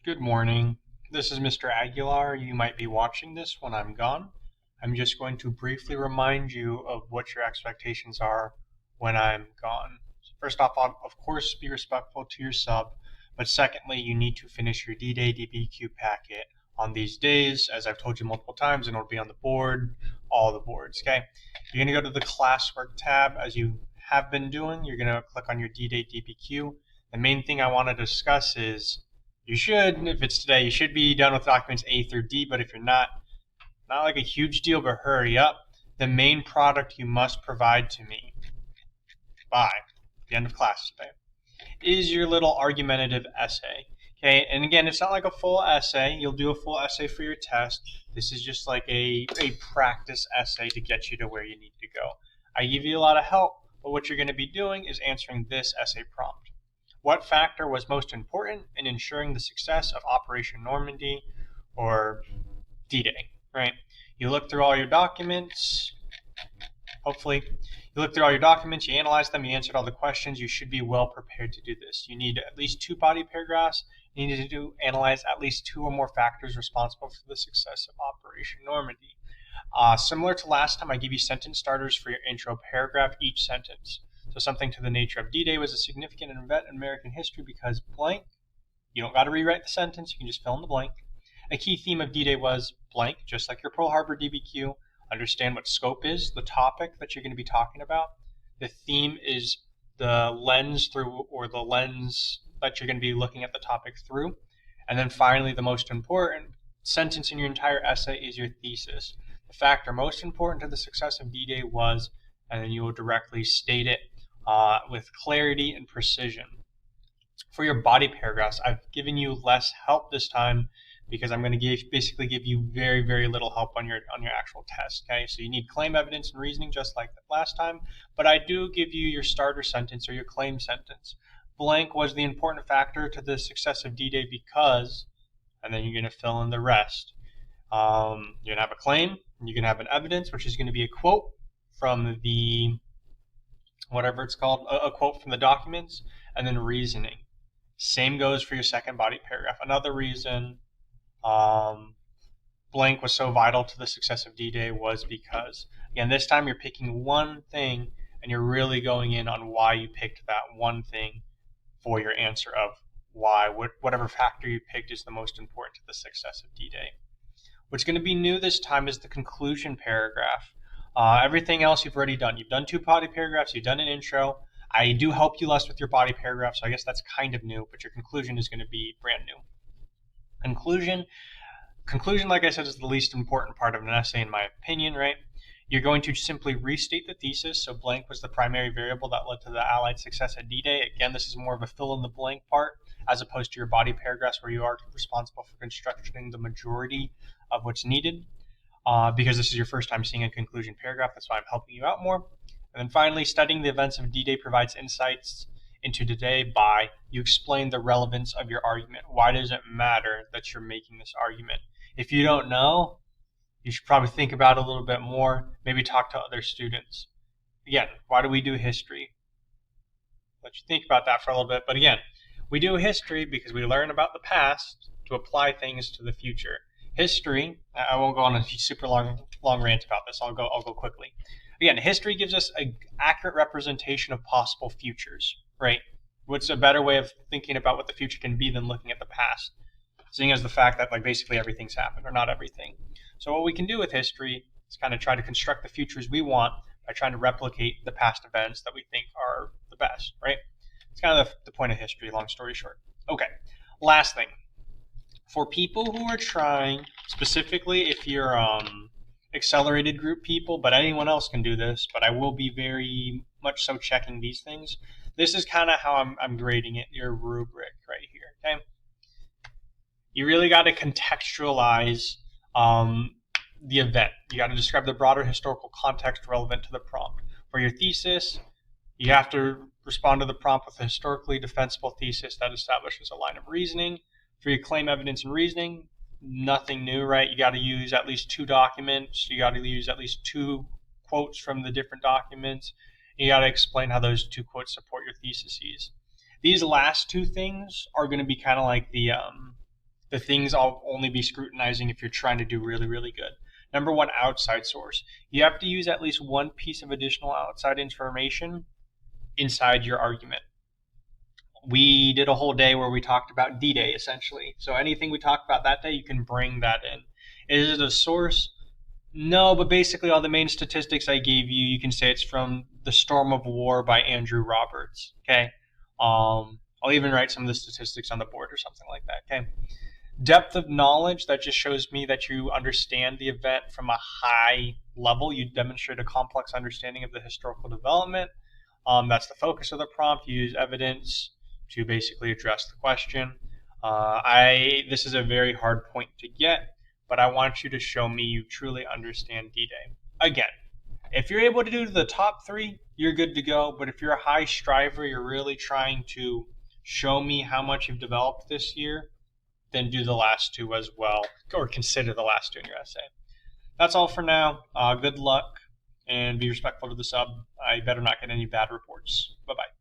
Good morning. This is Mr. Aguilar. You might be watching this when I'm gone. I'm just going to briefly remind you of what your expectations are when I'm gone. First off, of course, be respectful to your sub, but secondly, you need to finish your D-Day DBQ packet on these days, as I've told you multiple times, and it'll be on the board, all the boards, okay? You're going to go to the classwork tab, as you have been doing. You're going to click on your D-Day DBQ. The main thing I want to discuss is you should, if it's today, you should be done with documents A through D, but if you're not like a huge deal, but hurry up. The main product you must provide to me by the end of class today is your little argumentative essay. Okay, and again, it's not like a full essay. You'll do a full essay for your test. This is just like a practice essay to get you to where you need to go. I give you a lot of help, but what you're going to be doing is answering this essay prompt. What factor was most important in ensuring the success of Operation Normandy or D-Day, right? You look through all your documents, hopefully. You look through all your documents, you analyze them, you answered all the questions. You should be well prepared to do this. You need at least 2 body paragraphs. You need to analyze at least 2 or more factors responsible for the success of Operation Normandy. Similar to last time, I give you sentence starters for your intro paragraph, each sentence. So something to the nature of D-Day was a significant event in American history because blank. You don't got to rewrite the sentence. You can just fill in the blank. A key theme of D-Day was blank, just like your Pearl Harbor DBQ. Understand what scope is, the topic that you're going to be talking about. The theme is the lens through, or the lens that you're going to be looking at the topic through. And then finally, the most important sentence in your entire essay is your thesis. The factor most important to the success of D-Day was, and then you will directly state it with clarity and precision. For your body paragraphs, I've given you less help this time because I'm going to basically give you very, very little help on your actual test. Okay, so you need claim, evidence, and reasoning just like last time, but I do give you your starter sentence or your claim sentence. Blank was the important factor to the success of D-Day because, and then you're going to fill in the rest. You're going to have a claim, and you're going to have an evidence, which is going to be a quote from the whatever it's called, a quote from the documents, and then reasoning. Same goes for your second body paragraph. Another reason blank was so vital to the success of D-Day was because, again, this time you're picking one thing and you're really going in on why you picked that one thing for your answer of why whatever factor you picked is the most important to the success of D-Day. What's going to be new this time is the conclusion paragraph. Everything else you've already done. You've done 2 body paragraphs, you've done an intro. I do help you less with your body paragraph, so I guess that's kind of new, but your conclusion is going to be brand new. Conclusion, like I said, is the least important part of an essay in my opinion, right? You're going to simply restate the thesis, so blank was the primary variable that led to the Allied success at D-Day. Again, this is more of a fill-in-the-blank part, as opposed to your body paragraphs where you are responsible for constructing the majority of what's needed. Because this is your first time seeing a conclusion paragraph, that's why I'm helping you out more. And then finally, studying the events of D-Day provides insights into today by you explain the relevance of your argument. Why does it matter that you're making this argument? If you don't know, you should probably think about it a little bit more, maybe talk to other students. Again, why do we do history? Let you think about that for a little bit. But again, we do history because we learn about the past to apply things to the future. History, I won't go on a super long rant about this. I'll go quickly. Again, history gives us an accurate representation of possible futures, right? What's a better way of thinking about what the future can be than looking at the past? Seeing as the fact that basically everything's happened, or not everything. So what we can do with history is kind of try to construct the futures we want by trying to replicate the past events that we think are the best, right? It's kind of the point of history, long story short. Okay, last thing. For people who are trying, specifically if you're accelerated group people, but anyone else can do this, but I will be very much so checking these things. This is kind of how I'm grading it, your rubric right here, okay? You really got to contextualize the event. You got to describe the broader historical context relevant to the prompt. For your thesis, you have to respond to the prompt with a historically defensible thesis that establishes a line of reasoning. For your claim, evidence, and reasoning, nothing new, right? You got to use at least 2 documents. You got to use at least 2 quotes from the different documents. You got to explain how those 2 quotes support your theses. These last 2 things are going to be kind of like the the things I'll only be scrutinizing if you're trying to do really, really good. Number one, outside source. You have to use at least one piece of additional outside information inside your argument. We did a whole day where we talked about D-Day, essentially. So anything we talked about that day, you can bring that in. Is it a source? No, but basically all the main statistics I gave you, you can say it's from The Storm of War by Andrew Roberts. Okay. I'll even write some of the statistics on the board or something like that. Okay. Depth of knowledge, that just shows me that you understand the event from a high level. You demonstrate a complex understanding of the historical development. That's the focus of the prompt. You use evidence to basically address the question. This is a very hard point to get, but I want you to show me you truly understand D-Day. Again, if you're able to do the top three, you're good to go. But if you're a high striver, you're really trying to show me how much you've developed this year, then do the last two as well, or consider the last two in your essay. That's all for now. Good luck, and be respectful to the sub. I better not get any bad reports. Bye-bye.